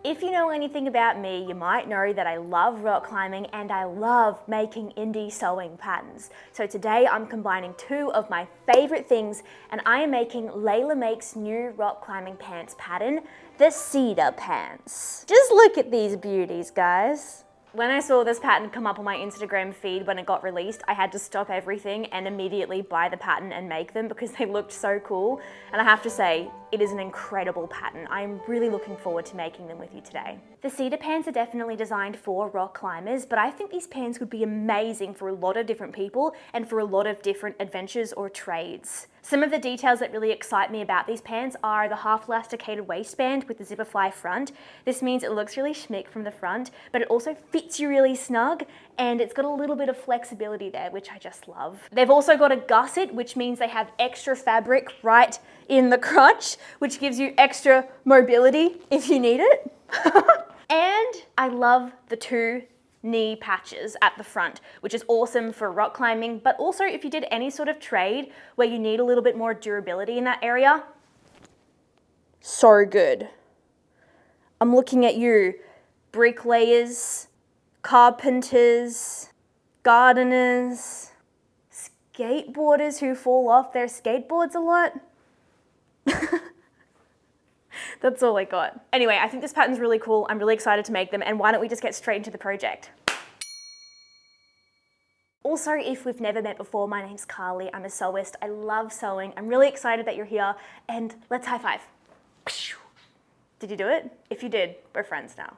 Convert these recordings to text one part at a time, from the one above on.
If you know anything about me, you might know that I love rock climbing and I love making indie sewing patterns. So today I'm combining two of my favorite things and I am making Leila Makes' new rock climbing pants pattern, the Cedar Pants. Just look at these beauties, guys. When I saw this pattern come up on my Instagram feed when it got released, I had to stop everything and immediately buy the pattern and make them because they looked so cool. And I have to say, it is an incredible pattern. I'm really looking forward to making them with you today. The Cedar Pants are definitely designed for rock climbers, but I think these pants would be amazing for a lot of different people and for a lot of different adventures or trades. Some of the details that really excite me about these pants are the half elasticated waistband with the zipper fly front. This means it looks really schmick from the front, but it also fits you really snug and it's got a little bit of flexibility there, which I just love. They've also got a gusset, which means they have extra fabric right in the crotch, which gives you extra mobility if you need it. And I love the two knee patches at the front, which is awesome for rock climbing, but also if you did any sort of trade where you need a little bit more durability in that area. So good. I'm looking at you, bricklayers, carpenters, gardeners, skateboarders who fall off their skateboards a lot. That's all I got. Anyway, I think this pattern's really cool. I'm really excited to make them, and why don't we just get straight into the project? Also, if we've never met before, my name's Carly. I'm a sewist. I love sewing. I'm really excited that you're here, and let's high five. Did you do it? If you did, we're friends now.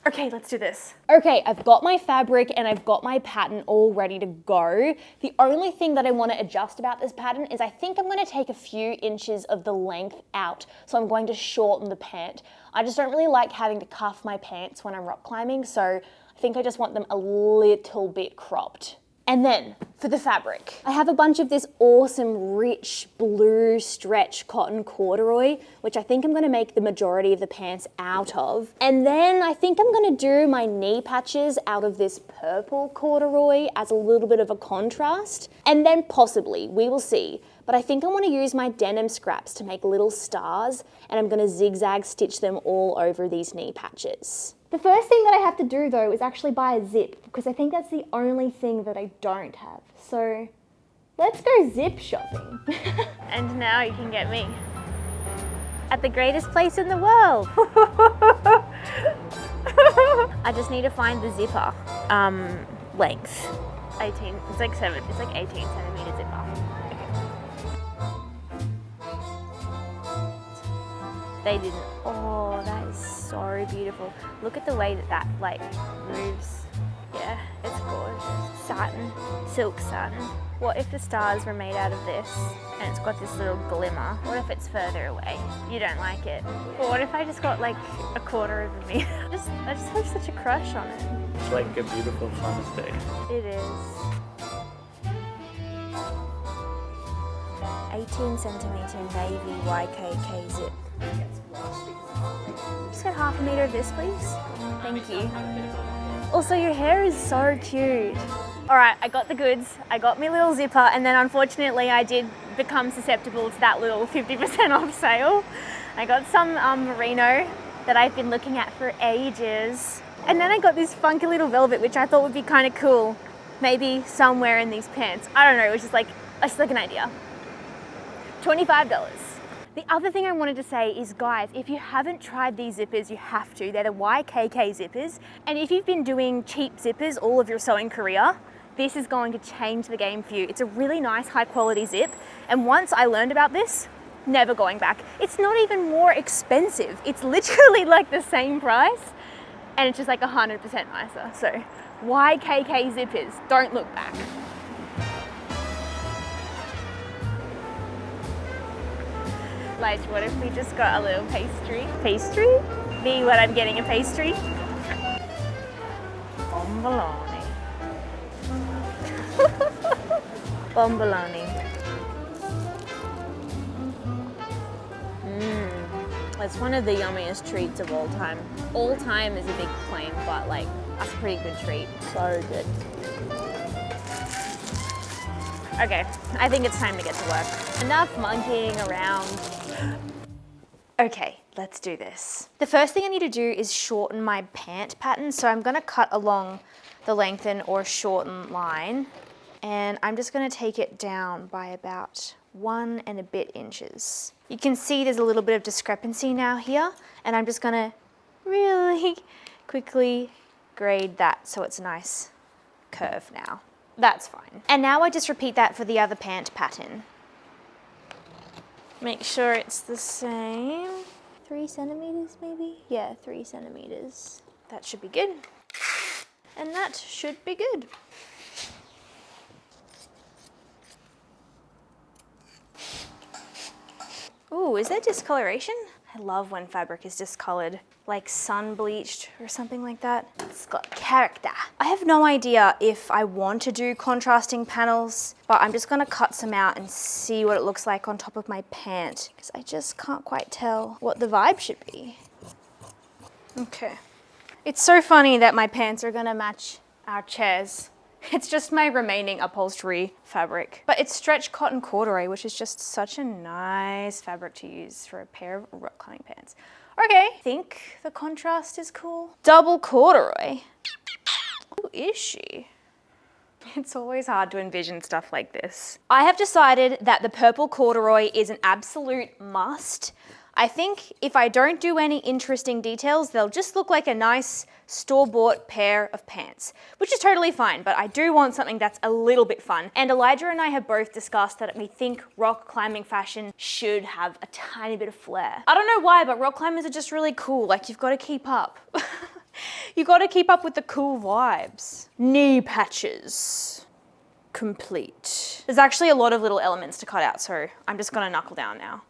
Okay, let's do this. Okay, I've got my fabric and I've got my pattern all ready to go. The only thing that I want to adjust about this pattern is I think I'm going to take a few inches of the length out. So I'm going to shorten the pant. I just don't really like having to cuff my pants when I'm rock climbing, so I think I just want them a little bit cropped. And then for the fabric, I have a bunch of this awesome rich blue stretch cotton corduroy, which I think I'm gonna make the majority of the pants out of. And then I think I'm gonna do my knee patches out of this purple corduroy as a little bit of a contrast. And then possibly, we will see, but I think I wanna use my denim scraps to make little stars, and I'm gonna zigzag stitch them all over these knee patches. The first thing that I have to do though is actually buy a zip, because I think that's the only thing that I don't have. So let's go zip shopping. And now you can get me at the greatest place in the world. I just need to find the zipper length. 18, it's like 18 centimeter zipper. They didn't. Oh, that is so beautiful. Look at the way that like moves. Yeah, it's gorgeous. Satin, silk satin. What if the stars were made out of this and it's got this little glimmer? What if it's further away? You don't like it. Or what if I just got like a quarter of a meter? I just have such a crush on it. It's like a beautiful summer's day. It is. 18 centimeter navy YKK zip. Just get half a meter of this, please. Thank you. Also, your hair is so cute. All right, I got the goods. I got my little zipper, and then unfortunately I did become susceptible to that little 50% off sale. I got some merino that I've been looking at for ages. And then I got this funky little velvet, which I thought would be kind of cool. Maybe somewhere in these pants. I don't know, it was just like an idea. $25. The other thing I wanted to say is, guys, if you haven't tried these zippers, you have to. They're the YKK zippers. And if you've been doing cheap zippers all of your sewing career, this is going to change the game for you. It's a really nice, high quality zip. And once I learned about this, never going back. It's not even more expensive. It's literally like the same price, and it's just like 100% nicer. So YKK zippers, don't look back. Like, what if we just got a little pastry? Pastry? Be what I'm getting, a pastry? Bomboloni. Bomboloni. It's one of the yummiest treats of all time. All time is a big claim, but like, that's a pretty good treat. So good. Okay, I think it's time to get to work. Enough monkeying around. Okay, let's do this. The first thing I need to do is shorten my pant pattern. So I'm gonna cut along the lengthen or shorten line, and I'm just gonna take it down by about 1 and a bit inches. You can see there's a little bit of discrepancy now here, and I'm just gonna really quickly grade that so it's a nice curve now. That's fine. And now I just repeat that for the other pant pattern. Make sure it's the same. 3 centimeters maybe? Yeah, 3 centimeters. That should be good. And that should be good. Ooh, is there discoloration? I love when fabric is discolored, like sun bleached or something like that. It's got character. I have no idea if I want to do contrasting panels, but I'm just gonna cut some out and see what it looks like on top of my pant, because I just can't quite tell what the vibe should be. Okay. It's so funny that my pants are gonna match our chairs. It's just my remaining upholstery fabric. But it's stretch cotton corduroy, which is just such a nice fabric to use for a pair of rock climbing pants. Okay, I think the contrast is cool. Double corduroy. Who is she? It's always hard to envision stuff like this. I have decided that the purple corduroy is an absolute must. I think if I don't do any interesting details, they'll just look like a nice store-bought pair of pants, which is totally fine, but I do want something that's a little bit fun. And Elijah and I have both discussed that we think rock climbing fashion should have a tiny bit of flair. I don't know why, but rock climbers are just really cool. Like, you've got to keep up. You've got to keep up with the cool vibes. Knee patches. Complete. There's actually a lot of little elements to cut out, so I'm just gonna knuckle down now.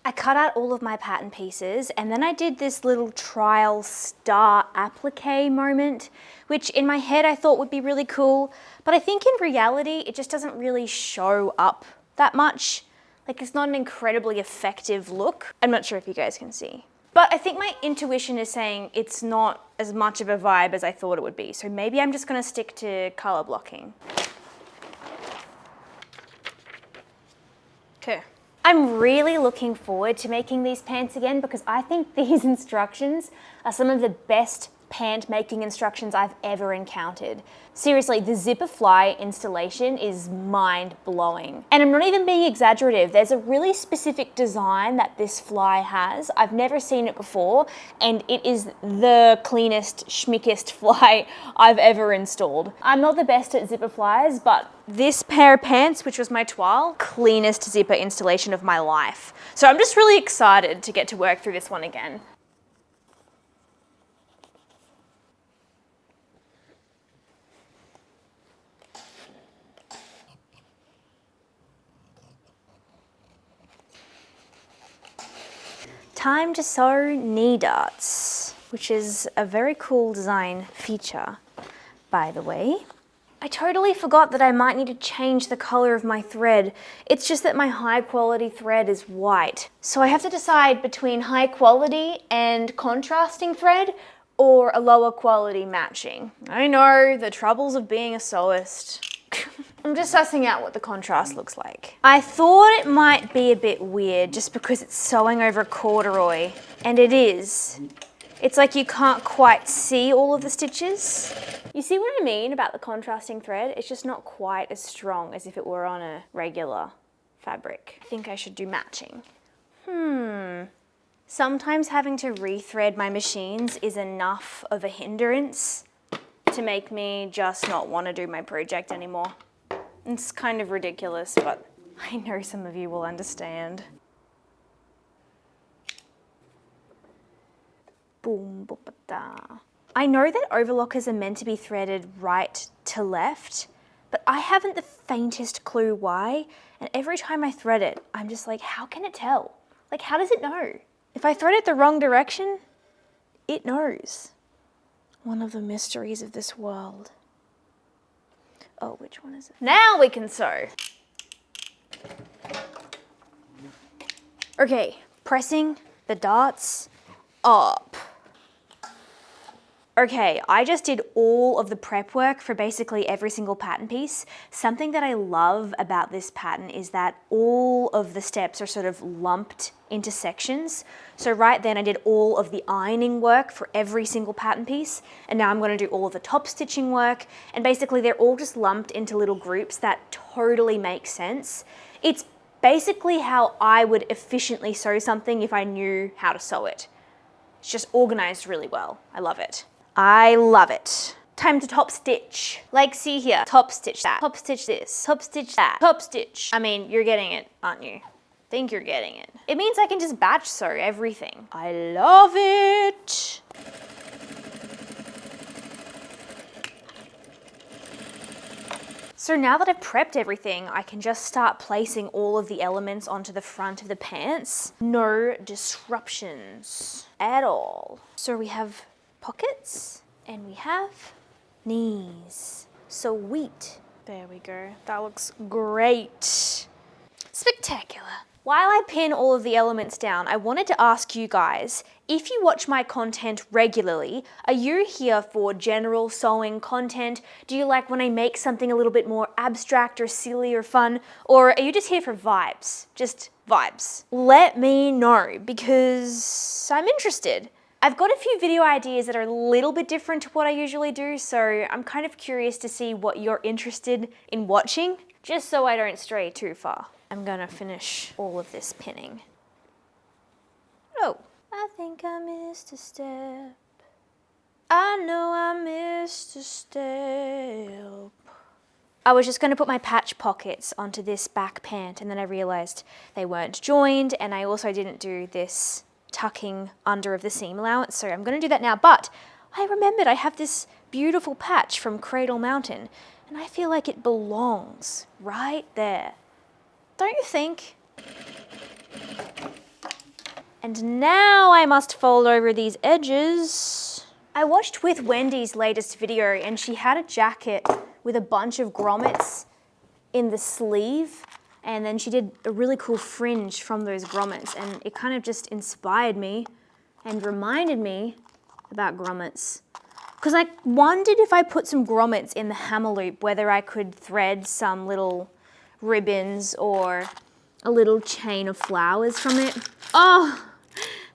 I cut out all of my pattern pieces, and then I did this little trial star applique moment, which in my head I thought would be really cool, but I think in reality it just doesn't really show up that much. Like, it's not an incredibly effective look. I'm not sure if you guys can see. But I think my intuition is saying it's not as much of a vibe as I thought it would be, so maybe I'm just gonna stick to color blocking. Okay. I'm really looking forward to making these pants again, because I think these instructions are some of the best pant making instructions I've ever encountered. Seriously, the zipper fly installation is mind blowing. And I'm not even being exaggerative. There's a really specific design that this fly has. I've never seen it before, and it is the cleanest, schmickest fly I've ever installed. I'm not the best at zipper flies, but this pair of pants, which was my toile, cleanest zipper installation of my life. So I'm just really excited to get to work through this one again. Time to sew knee darts, which is a very cool design feature, by the way. I totally forgot that I might need to change the color of my thread. It's just that my high quality thread is white. So I have to decide between high quality and contrasting thread, or a lower quality matching. I know, the troubles of being a sewist. I'm just sussing out what the contrast looks like. I thought it might be a bit weird just because it's sewing over corduroy, and it is. It's like you can't quite see all of the stitches. You see what I mean about the contrasting thread? It's just not quite as strong as if it were on a regular fabric. I think I should do matching. Sometimes having to rethread my machines is enough of a hindrance to make me just not want to do my project anymore. It's kind of ridiculous, but I know some of you will understand. Boom, boom, ba-da. I know that overlockers are meant to be threaded right to left, but I haven't the faintest clue why, and every time I thread it, I'm just like, how can it tell? Like, how does it know? If I thread it the wrong direction, it knows. One of the mysteries of this world. Oh, which one is it? Now we can sew. Okay, pressing the darts up. Okay, I just did all of the prep work for basically every single pattern piece. Something that I love about this pattern is that all of the steps are sort of lumped into sections. So right then I did all of the ironing work for every single pattern piece, and now I'm going to do all of the top stitching work, and basically they're all just lumped into little groups that totally make sense. It's basically how I would efficiently sew something if I knew how to sew it. It's just organized really well. I love it. I love it. Time to top stitch. Like, see here, top stitch that, top stitch this, top stitch that, top stitch. I mean, you're getting it, aren't you? Think you're getting it. It means I can just batch sew everything. I love it. So now that I've prepped everything, I can just start placing all of the elements onto the front of the pants. No disruptions at all. So we have pockets and we have knees. Sweet. There we go. That looks great. Spectacular. While I pin all of the elements down, I wanted to ask you guys, if you watch my content regularly, are you here for general sewing content? Do you like when I make something a little bit more abstract or silly or fun? Or are you just here for vibes? Just vibes. Let me know, because I'm interested. I've got a few video ideas that are a little bit different to what I usually do, so I'm kind of curious to see what you're interested in watching, just so I don't stray too far. I'm gonna finish all of this pinning. Oh, I think I missed a step. I know I missed a step. I was just gonna put my patch pockets onto this back pant, and then I realized they weren't joined, and I also didn't do this tucking under of the seam allowance, so I'm gonna do that now. But I remembered I have this beautiful patch from Cradle Mountain, and I feel like it belongs right there. Don't you think? And now I must fold over these edges. I watched with Wendy's latest video, and she had a jacket with a bunch of grommets in the sleeve, and then she did a really cool fringe from those grommets, and it kind of just inspired me and reminded me about grommets. Because I wondered if I put some grommets in the hammer loop, whether I could thread some little ribbons or a little chain of flowers from it. Oh,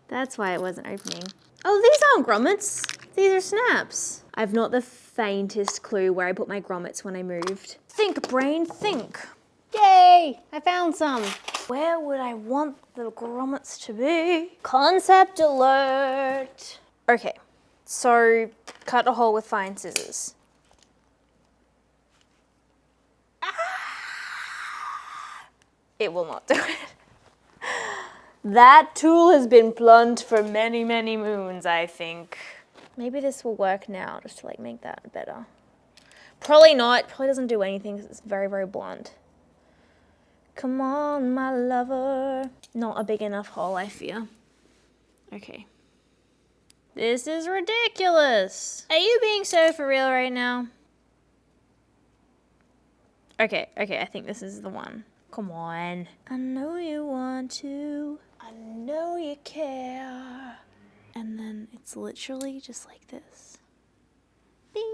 that's why it wasn't opening. Oh, these aren't grommets. These are snaps. I've not the faintest clue where I put my grommets when I moved. Think, brain, think. Yay, I found some. Where would I want the grommets to be? Concept alert. Okay, so cut a hole with fine scissors. It will not do it. That tool has been blunt for many, many moons, I think. Maybe this will work now, just to like make that better. Probably not. Probably doesn't do anything because it's very, very blunt. Come on, my lover. Not a big enough hole, I fear. Okay. This is ridiculous. Are you being so for real right now? Okay, I think this is the one. Come on. I know you want to. I know you care. And then it's literally just like this. Bing.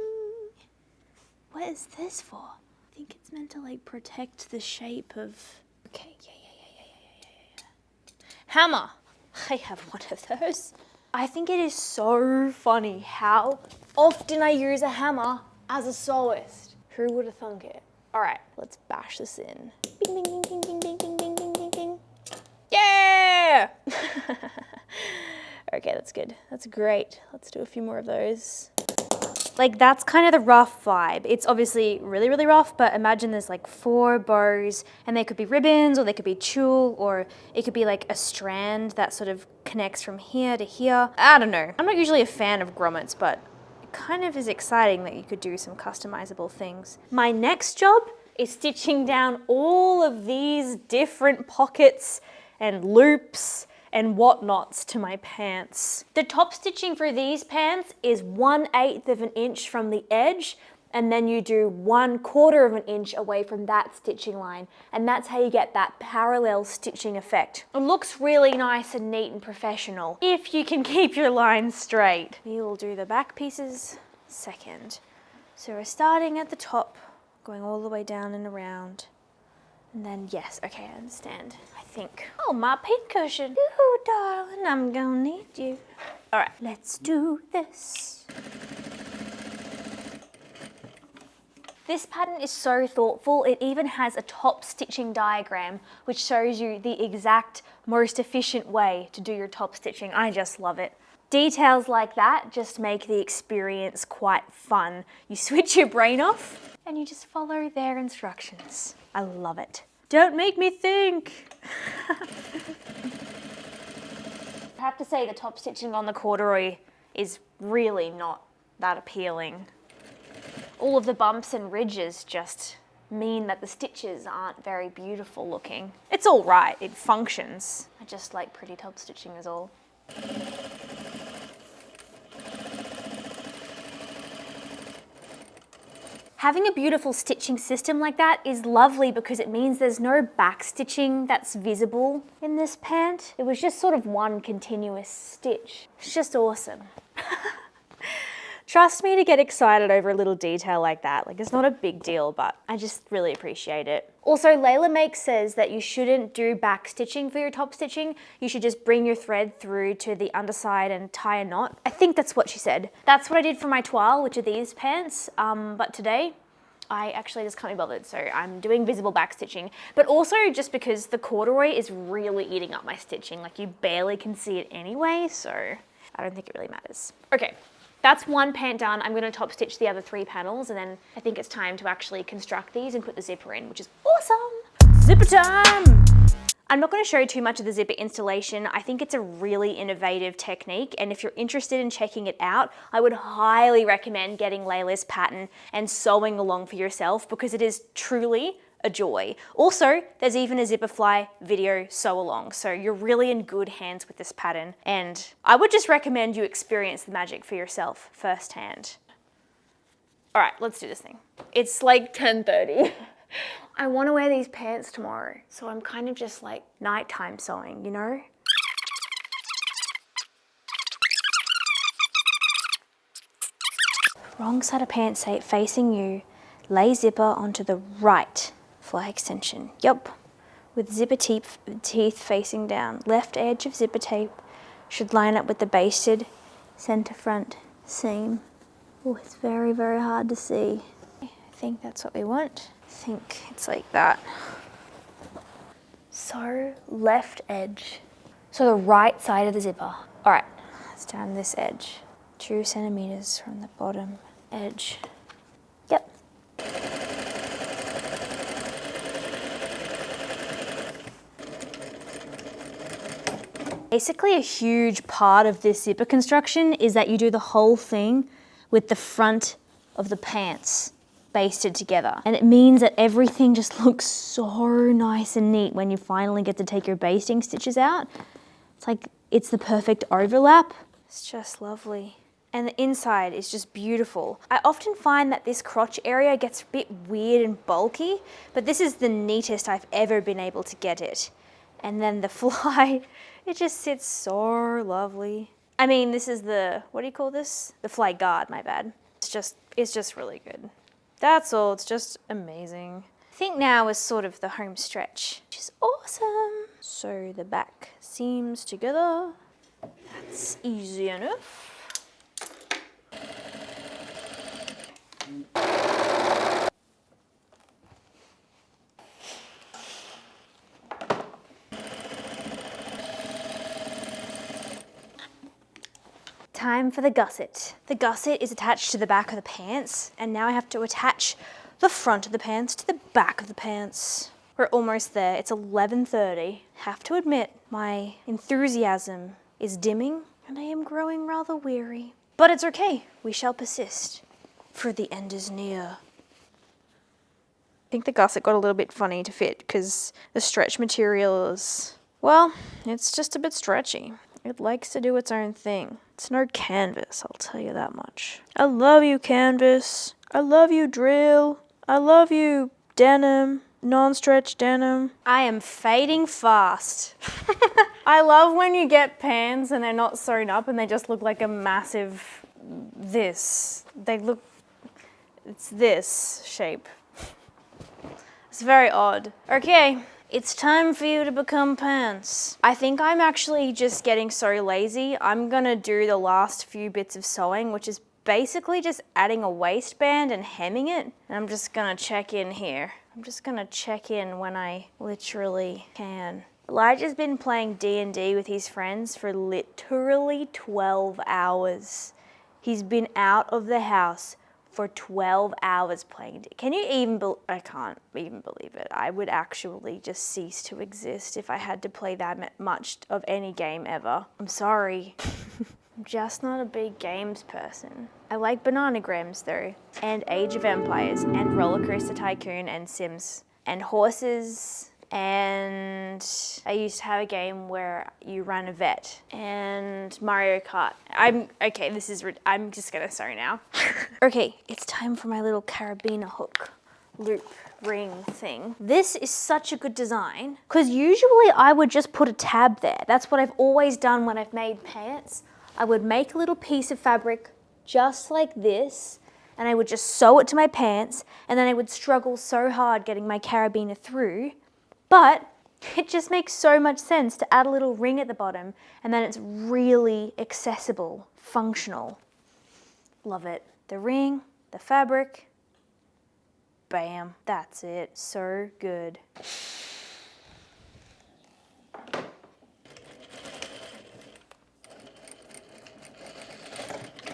What is this for? I think it's meant to like protect the shape of... Okay, yeah. Hammer. I have one of those. I think it is so funny how often I use a hammer as a sewist. Who would have thunk it? All right, let's bash this in. Bing, bing, bing, bing, bing, bing, bing, bing, bing, bing. Yeah! Okay, that's good. That's great. Let's do a few more of those. Like, that's kind of the rough vibe. It's obviously really, really rough, but imagine there's like 4 bows, and they could be ribbons, or they could be tulle, or it could be like a strand that sort of connects from here to here. I don't know. I'm not usually a fan of grommets, but it kind of is exciting that you could do some customizable things. My next job is stitching down all of these different pockets and loops and whatnots to my pants. The top stitching for these pants is 1/8 of an inch from the edge, and then you do 1/4 of an inch away from that stitching line, and that's how you get that parallel stitching effect. It looks really nice and neat and professional if you can keep your lines straight. We will do the back pieces second. So we're starting at the top, going all the way down and around. And then, yes, okay, I understand. I think, oh, my pincushion. Ooh, darling, I'm gonna need you. All right, let's do this. This pattern is so thoughtful. It even has a top stitching diagram, which shows you the exact, most efficient way to do your top stitching. I just love it. Details like that just make the experience quite fun. You switch your brain off and you just follow their instructions. I love it. Don't make me think. I have to say the top stitching on the corduroy is really not that appealing. All of the bumps and ridges just mean that the stitches aren't very beautiful looking. It's all right, it functions. I just like pretty top stitching is all. Having a beautiful stitching system like that is lovely because it means there's no back stitching that's visible in this pant. It was just sort of one continuous stitch. It's just awesome. Trust me to get excited over a little detail like that. Like, it's not a big deal, but I just really appreciate it. Also, Leila Makes says that you shouldn't do back stitching for your top stitching. You should just bring your thread through to the underside and tie a knot. I think that's what she said. That's what I did for my toile, which are these pants. But today, I actually just can't be bothered, so I'm doing visible back stitching. But also just because the corduroy is really eating up my stitching. Like, you barely can see it anyway, so I don't think it really matters. Okay. That's one pant done. I'm gonna top stitch the other 3 panels, and then I think it's time to actually construct these and put the zipper in, which is awesome. Zipper time! I'm not gonna show too much of the zipper installation. I think it's a really innovative technique, and if you're interested in checking it out, I would highly recommend getting Leila's pattern and sewing along for yourself because it is truly a joy. Also, there's even a zipper fly video sew along, so you're really in good hands with this pattern, and I would just recommend you experience the magic for yourself firsthand. All right, let's do this thing. It's like 10:30. I want to wear these pants tomorrow, so I'm kind of just like nighttime sewing, you know? Wrong side of pants facing you, lay zipper onto the right fly extension. Yup, with zipper teeth facing down. Left edge of zipper tape should line up with the basted center front seam. Oh, it's very, very hard to see. I think that's what we want. I think it's like that. So, left edge. So the right side of the zipper. All right, let's down this edge. 2 centimeters from the bottom edge. Yep. Basically, a huge part of this zipper construction is that you do the whole thing with the front of the pants basted together. And it means that everything just looks so nice and neat when you finally get to take your basting stitches out. It's like, it's the perfect overlap. It's just lovely. And the inside is just beautiful. I often find that this crotch area gets a bit weird and bulky, but this is the neatest I've ever been able to get it. And then the fly, it just sits so lovely. I mean, this is the, what do you call this? The fly guard, my bad. It's just really good. That's all, it's just amazing. I think now is sort of the home stretch, which is awesome. Sew the back seams together. That's easy enough. Time for the gusset. The gusset is attached to the back of the pants, and now I have to attach the front of the pants to the back of the pants. We're almost there. It's 11:30. Have to admit, my enthusiasm is dimming, and I am growing rather weary. But it's okay. We shall persist, for the end is near. I think the gusset got a little bit funny to fit because the stretch material is, well, it's just a bit stretchy. It likes to do its own thing. It's no canvas, I'll tell you that much. I love you, canvas. I love you, drill. I love you, denim. Non-stretch denim. I am fading fast. I love when you get pants and they're not sewn up and they just look like a massive this. They look, it's this shape. It's very odd. Okay, it's time for you to become pants. I think I'm actually just getting so lazy. I'm gonna do the last few bits of sewing, which is basically just adding a waistband and hemming it. And I'm just gonna check in here. I'm just gonna check in when I literally can. Elijah's been playing D&D with his friends for literally 12 hours. He's been out of the house for 12 hours playing. Can you even I can't even believe it. I would actually just cease to exist if I had to play that much of any game ever. I'm sorry. I'm just not a big games person. I like Bananagrams though, and Age of Empires, and Roller Coaster Tycoon, and Sims, and horses, and I used to have a game where you run a vet, and Mario Kart. I'm just gonna sew now. Okay, it's time for my little carabiner hook loop ring thing. This is such a good design, because usually I would just put a tab there. That's what I've always done when I've made pants. I would make a little piece of fabric just like this, and I would just sew it to my pants, and then I would struggle so hard getting my carabiner through. But it just makes so much sense to add a little ring at the bottom, and then it's really accessible, functional. Love it. The ring, the fabric, bam, that's it. So good.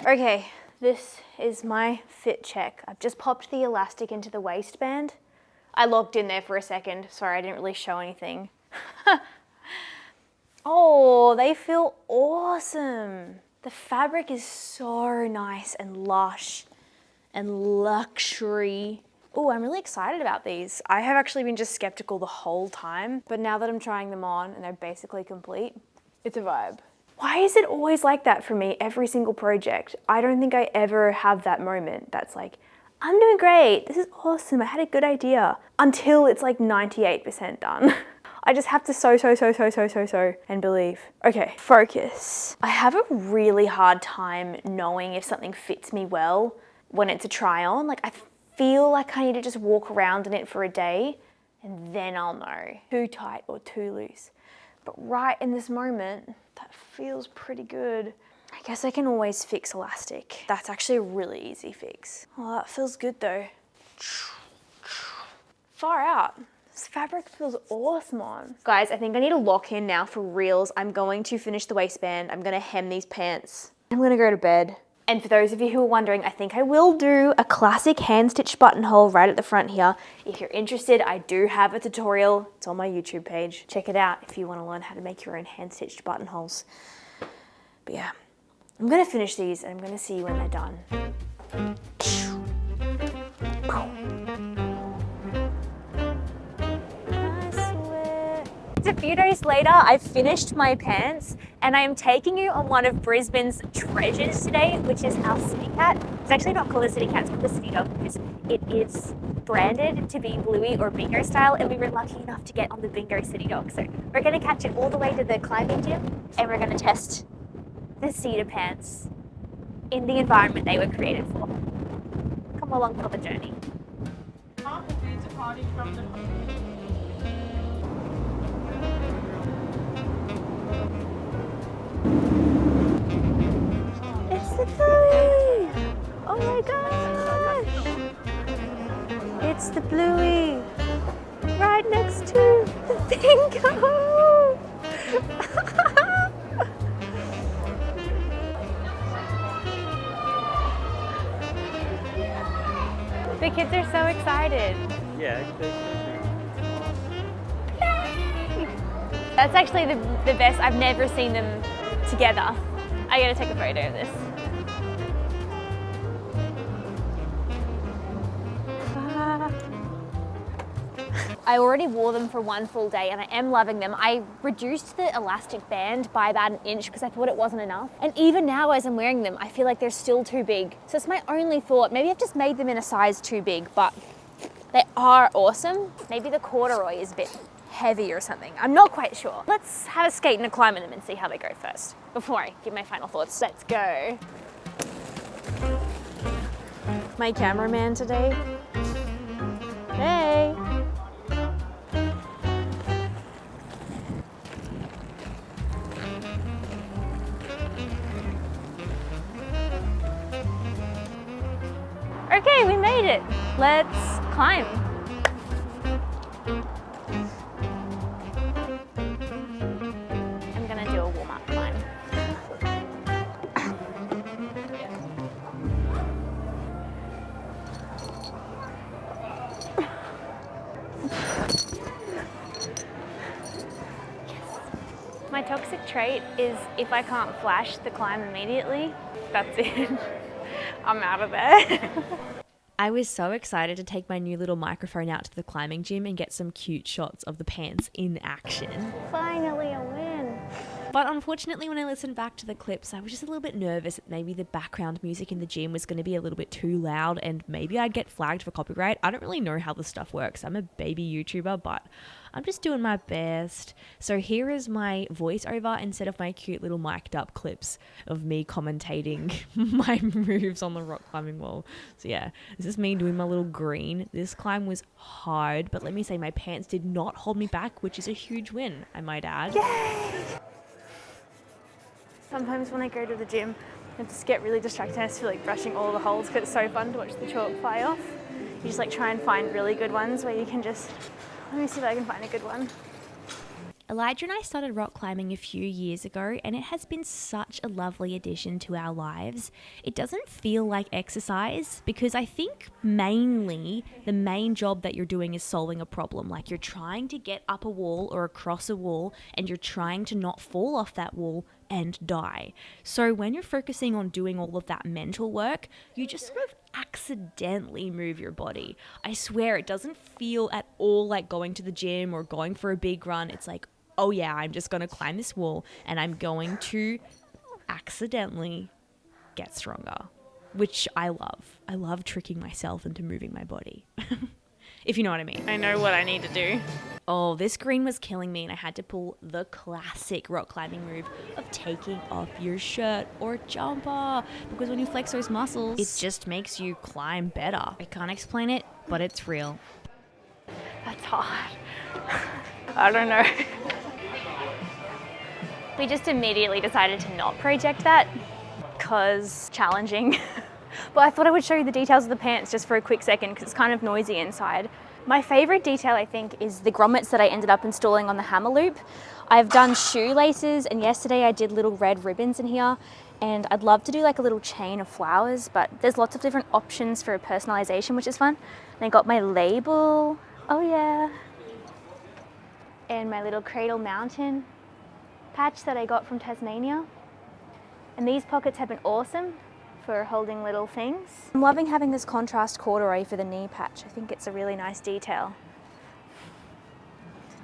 Okay, this is my fit check. I've just popped the elastic into the waistband. I logged in there for a second. Sorry, I didn't really show anything. Oh, they feel awesome. The fabric is so nice and lush and luxury. Oh, I'm really excited about these. I have actually been just skeptical the whole time, but now that I'm trying them on and they're basically complete, it's a vibe. Why is it always like that for me every single project? I don't think I ever have that moment that's like, I'm doing great, this is awesome, I had a good idea, until it's like 98% done. I just have to sew and believe. Okay, focus. I have a really hard time knowing if something fits me well when it's a try on. Like I feel like I need to just walk around in it for a day and then I'll know. Too tight or too loose. But right in this moment, that feels pretty good. I guess I can always fix elastic. That's actually a really easy fix. Oh, that feels good though. Far out. This fabric feels awesome on. Guys, I think I need to lock in now for reals. I'm going to finish the waistband. I'm gonna hem these pants. I'm gonna go to bed. And for those of you who are wondering, I think I will do a classic hand-stitched buttonhole right at the front here. If you're interested, I do have a tutorial. It's on my YouTube page. Check it out if you want to learn how to make your own hand-stitched buttonholes. But yeah, I'm gonna finish these and I'm gonna see you when they're done. A few days later, I've finished my pants and I am taking you on one of Brisbane's treasures today, which is our city cat. It's actually not called a city cat, it's called a city dog because it is branded to be Bluey or Bingo style, and we were lucky enough to get on the Bingo city dog. So we're gonna catch it all the way to the climbing gym and we're gonna test the Cedar Pants in the environment they were created for. Come along for the journey. It's the Bluey! Oh my gosh! It's the Bluey! Right next to the Bingo! The kids are so excited. Yeah. Yay! That's actually the best. I've never seen them together. I gotta take a photo of this. I already wore them for one full day and I am loving them. I reduced the elastic band by about an inch because I thought it wasn't enough. And even now as I'm wearing them, I feel like they're still too big. So it's my only thought. Maybe I've just made them in a size too big, but they are awesome. Maybe the corduroy is a bit heavy or something. I'm not quite sure. Let's have a skate and a climb in them and see how they go first before I give my final thoughts. Let's go. My cameraman today. Hey. Okay, we made it. Let's climb. I'm gonna do a warm-up climb. My toxic trait is if I can't flash the climb immediately, that's it. I'm out of there. I was so excited to take my new little microphone out to the climbing gym and get some cute shots of the pants in action. Finally a win. But unfortunately, when I listened back to the clips, I was just a little bit nervous that maybe the background music in the gym was going to be a little bit too loud and maybe I'd get flagged for copyright. I don't really know how this stuff works. I'm a baby YouTuber, but I'm just doing my best. So here is my voiceover instead of my cute little mic'd up clips of me commentating my moves on the rock climbing wall. So yeah, this is me doing my little green. This climb was hard, but let me say my pants did not hold me back, which is a huge win, I might add. Yay! Sometimes when I go to the gym, I just get really distracted. I just feel like brushing all the holes because it's so fun to watch the chalk fly off. You just like try and find really good ones where you can just, let me see if I can find a good one. Elijah and I started rock climbing a few years ago and it has been such a lovely addition to our lives. It doesn't feel like exercise because I think mainly the main job that you're doing is solving a problem. Like you're trying to get up a wall or across a wall and you're trying to not fall off that wall and die. So when you're focusing on doing all of that mental work, you just sort of accidentally move your body. I swear it doesn't feel at all like going to the gym or going for a big run. It's like, oh yeah, I'm just going to climb this wall and I'm going to accidentally get stronger, which I love. I love tricking myself into moving my body. If you know what I mean. I know what I need to do. Oh, this green was killing me and I had to pull the classic rock climbing move of taking off your shirt or jumper because when you flex those muscles, it just makes you climb better. I can't explain it, but it's real. That's hard. I don't know. We just immediately decided to not project that because challenging. But I thought I would show you the details of the pants just for a quick second because it's kind of noisy inside. My favorite detail, I think, is the grommets that I ended up installing on the hammer loop. I've done shoelaces and yesterday I did little red ribbons in here and I'd love to do like a little chain of flowers, but there's lots of different options for personalization, which is fun. And I got my label, oh yeah, and my little Cradle Mountain patch that I got from Tasmania. And these pockets have been awesome for holding little things. I'm loving having this contrast corduroy for the knee patch. I think it's a really nice detail.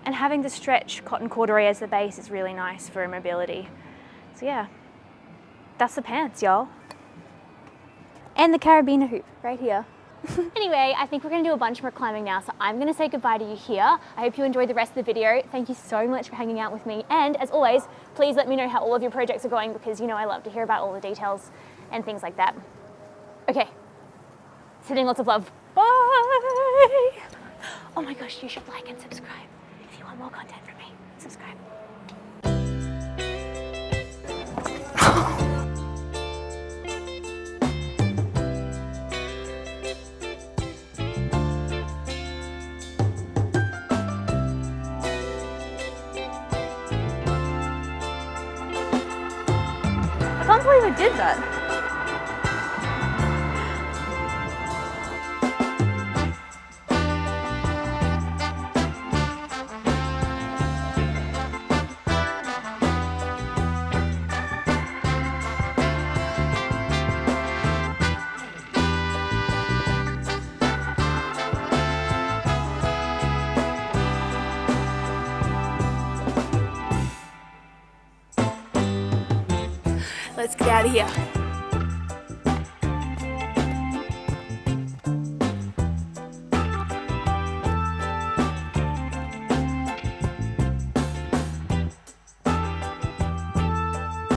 And having the stretch cotton corduroy as the base is really nice for mobility. So yeah, that's the pants, y'all. And the carabiner hoop right here. Anyway, I think we're gonna do a bunch more climbing now, so I'm gonna say goodbye to you here. I hope you enjoyed the rest of the video. Thank you so much for hanging out with me. And as always, please let me know how all of your projects are going because you know I love to hear about all the details and things like that. Okay, sending lots of love. Bye! Oh my gosh, you should like and subscribe if you want more content from me. Subscribe. I can't believe I did that. Let's get out of here.